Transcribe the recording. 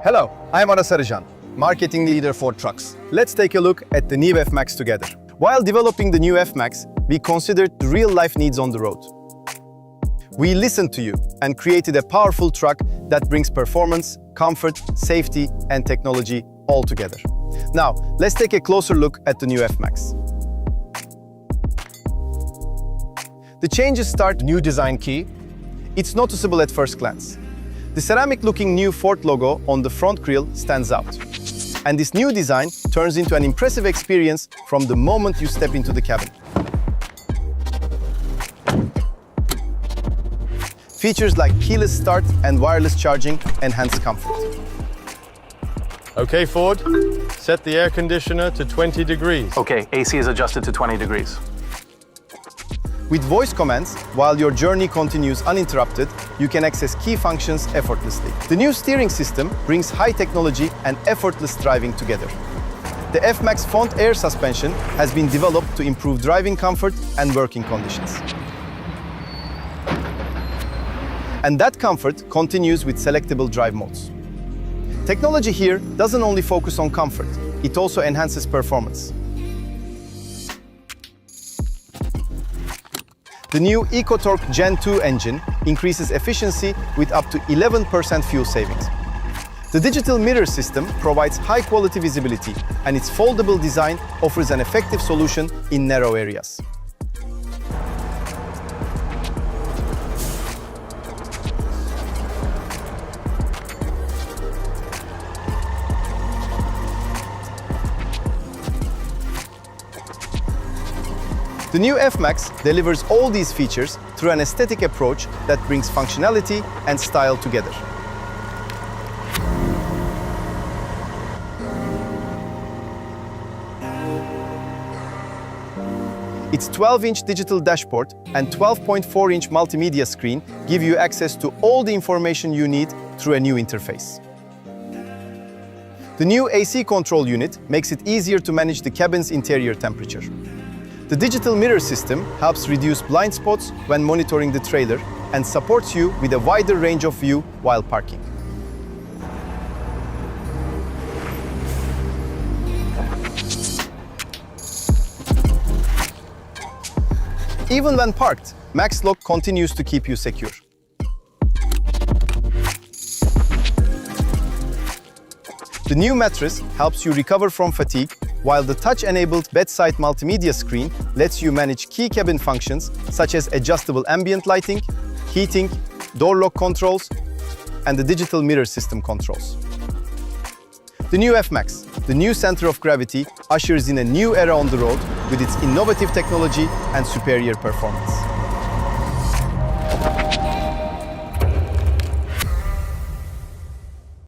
Hello, I'm Aras Arıcan, marketing leader for trucks. Let's take a look at the new F-MAX together. While developing the new F-MAX, we considered the real-life needs on the road. We listened to you and created a powerful truck that brings performance, comfort, safety, and technology all together. Now, let's take a closer look at the new F-MAX. The changes start New design key. It's noticeable at first glance. The ceramic-looking new Ford logo on the front grille stands out. And this new design turns into an impressive experience from the moment you step into the cabin. Features like keyless start and wireless charging enhance comfort. Okay, Ford, set the air conditioner to 20 degrees. Okay, AC is adjusted to 20 degrees. With voice commands, while your journey continues uninterrupted, you can access key functions effortlessly. The new steering system brings high technology and effortless driving together. The F-MAX front air suspension has been developed to improve driving comfort and working conditions. And that comfort continues with selectable drive modes. Technology here doesn't only focus on comfort, it also enhances performance. The new EcoTorque Gen 2 engine increases efficiency with up to 11% fuel savings. The digital mirror system provides high-quality visibility, and its foldable design offers an effective solution in narrow areas. The new F-MAX delivers all these features through an aesthetic approach that brings functionality and style together. Its 12-inch digital dashboard and 12.4-inch multimedia screen give you access to all the information you need through a new interface. The new AC control unit makes it easier to manage the cabin's interior temperature. The digital mirror system helps reduce blind spots when monitoring the trailer and supports you with a wider range of view while parking. Even when parked, Max Lock continues to keep you secure. The new mattress helps you recover from fatigue, while the touch-enabled bedside multimedia screen lets you manage key cabin functions such as adjustable ambient lighting, heating, door lock controls, and the digital mirror system controls. The new F-MAX, the new center of gravity, ushers in a new era on the road with its innovative technology and superior performance.